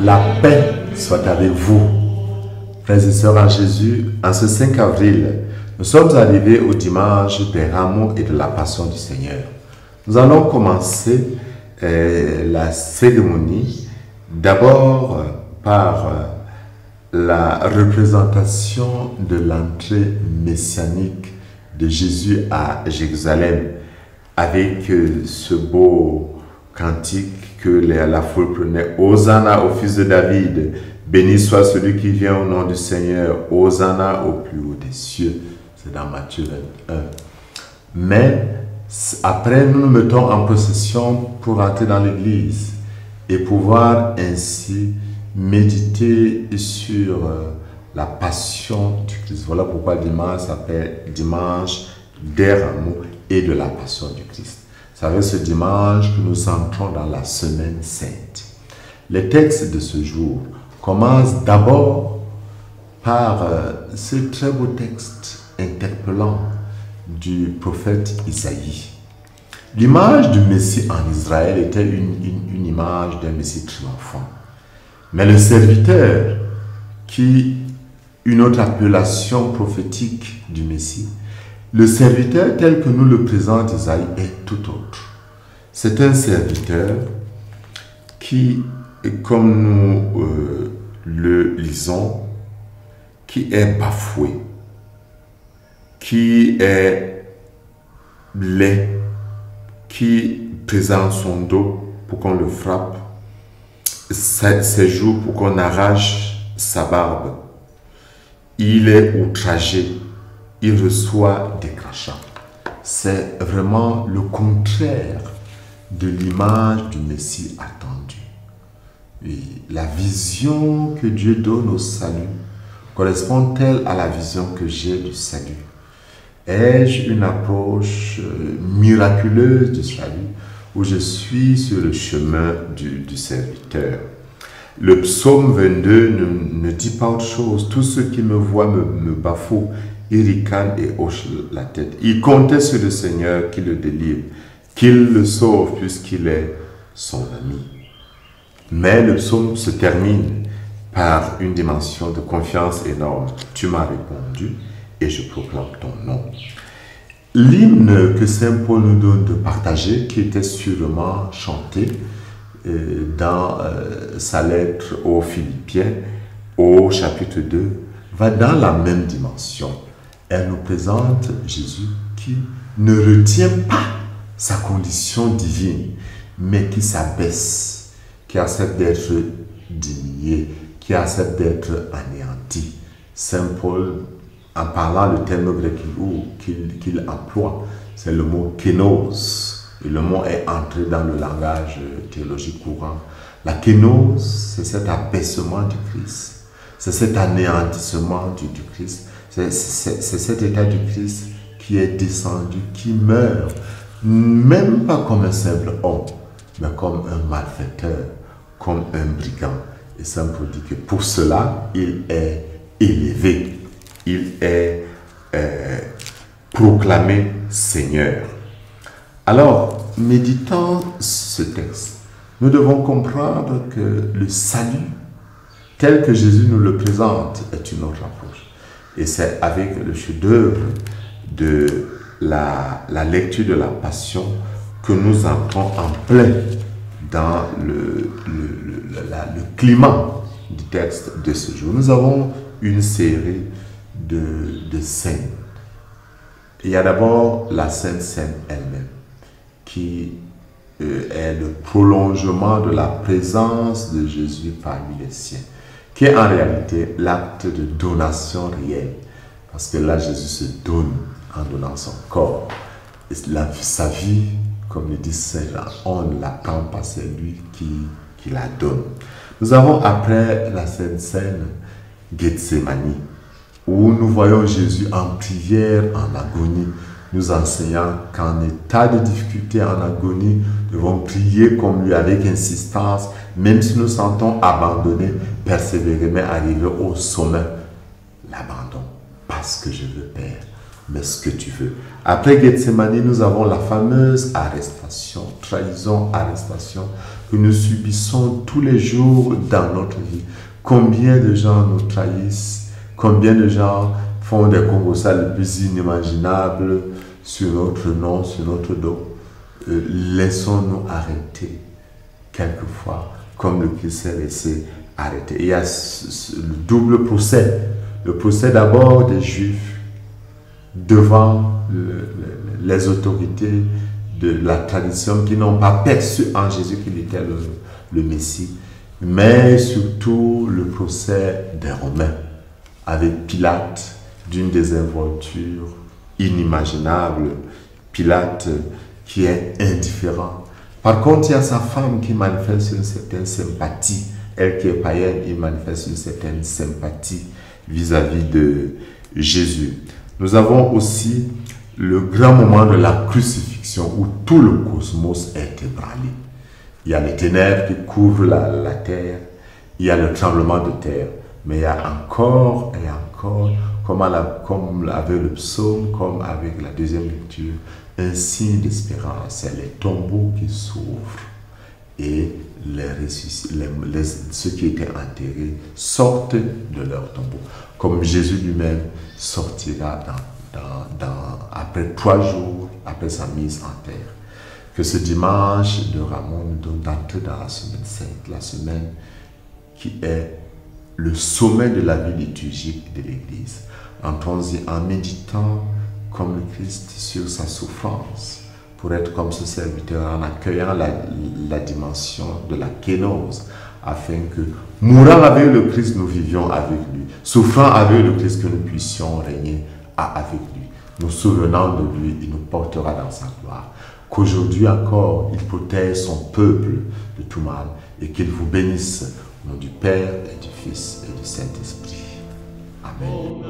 La paix soit avec vous. Frères et sœurs en Jésus, en ce 5 avril, nous sommes arrivés au dimanche des rameaux et de la passion du Seigneur. Nous allons commencer la cérémonie d'abord par la représentation de l'entrée messianique de Jésus à Jérusalem avec ce beau cantique que la foule prenait. Hosanna au fils de David, béni soit celui qui vient au nom du Seigneur, Hosanna au plus haut des cieux. C'est dans Matthieu 21. Mais après, nous nous mettons en procession pour entrer dans l'église et pouvoir ainsi méditer sur la passion du Christ. Voilà pourquoi le dimanche s'appelle dimanche des rameaux et de la passion du Christ. C'est avec ce dimanche que nous entrons dans la semaine sainte. Les textes de ce jour commencent d'abord par ce très beau texte interpellant du prophète Isaïe. L'image du Messie en Israël était une image d'un Messie triomphant. Mais le serviteur, une autre appellation prophétique du Messie, le serviteur tel que nous le présente Isaïe est tout autre. C'est un serviteur qui, comme nous le lisons, qui est bafoué, qui est laid, qui présente son dos pour qu'on le frappe, ses joues pour qu'on arrache sa barbe. Il est outragé, il reçoit des crachats. C'est vraiment le contraire de l'image du Messie attendu. Et la vision que Dieu donne au salut correspond-elle à la vision que j'ai du salut? Ai-je une approche miraculeuse du salut où je suis sur le chemin du serviteur? Le psaume 22 ne dit pas autre chose. Tous ceux qui me voient me bafouent, ils ricanent et hochent la tête. Ils comptaient sur le Seigneur qui le délivre, qu'il le sauve puisqu'il est son ami. Mais le psaume se termine par une dimension de confiance énorme. Tu m'as répondu et je proclame ton nom. L'hymne que Saint Paul nous donne de partager, qui était sûrement chanté dans sa lettre aux Philippiens, au chapitre 2, va dans la même dimension. Elle nous présente Jésus qui ne retient pas sa condition divine, mais qui s'abaisse, qui accepte d'être diminué, qui accepte d'être anéanti. Saint Paul, en parlant le terme grec qu'il emploie, c'est le mot kénos. Et le mot est entré dans le langage théologique courant. La kénos, c'est cet abaissement du Christ. C'est cet anéantissement du Christ. C'est cet état du Christ qui est descendu, qui meurt, même pas comme un simple homme, mais comme un malfaiteur, comme un brigand. Et Saint Paul dit que pour cela, il est élevé. Il est proclamé Seigneur. Alors, méditant ce texte, nous devons comprendre que le salut, tel que Jésus nous le présente, est une autre approche. Et c'est avec le chef-d'œuvre de la lecture de la Passion que nous entrons en plein dans le climat du texte de ce jour. Nous avons une série de scènes. Il y a d'abord la Sainte Seine elle-même, qui est le prolongement de la présence de Jésus parmi les siens, qui est en réalité l'acte de donation réelle, parce que là Jésus se donne en donnant son corps. Et sa vie, comme le dit Saint Jean, on ne la prend pas, c'est lui qui la donne. Nous avons après la Sainte Seine Gethsémani, où nous voyons Jésus en prière, en agonie, nous enseignant qu'en état de difficulté, en agonie, nous devons prier comme lui avec insistance, même si nous sentons abandonnés, persévérer, mais arriver au sommet. L'abandon, pas ce que je veux, Père, mais ce que tu veux. Après Gethsémani, nous avons la fameuse arrestation trahison, arrestation que nous subissons tous les jours dans notre vie. Combien de gens nous trahissent, combien de gens font des combos les plus inimaginables sur notre nom, sur notre dos. Laissons-nous arrêter quelquefois, comme le Christ s'est laissé arrêter. Il y a le double procès. Le procès d'abord des Juifs devant les autorités de la tradition qui n'ont pas perçu en Jésus qu'il était le Messie, mais surtout le procès des Romains avec Pilate d'une désinvolture inimaginable. Pilate qui est indifférent. Par contre, il y a sa femme qui manifeste une certaine sympathie. Elle qui est païenne, il manifeste une certaine sympathie vis-à-vis de Jésus. Nous avons aussi le grand moment de la crucifixion où tout le cosmos est ébranlé. Il y a les ténèbres qui couvrent la terre, il y a le tremblement de terre, mais il y a encore et encore, comme avec le psaume, comme avec la deuxième lecture, un signe d'espérance. C'est les tombeaux qui s'ouvrent et ceux qui étaient enterrés sortent de leur tombeau. Comme Jésus lui-même sortira après 3 jours, après sa mise en terre. Que ce dimanche de Ramon nous donne d'entrer dans la semaine sainte, la semaine qui est le sommet de la vie liturgique de l'Église. Entrons-y en méditant comme le Christ sur sa souffrance, pour être comme ce serviteur en accueillant la dimension de la kénose, afin que, mourant avec le Christ, nous vivions avec lui, souffrant avec le Christ, que nous puissions régner avec lui. Nous souvenant de lui, il nous portera dans sa gloire. Qu'aujourd'hui encore, il protège son peuple de tout mal et qu'il vous bénisse au nom du Père et du Fils et du Saint-Esprit. Amen.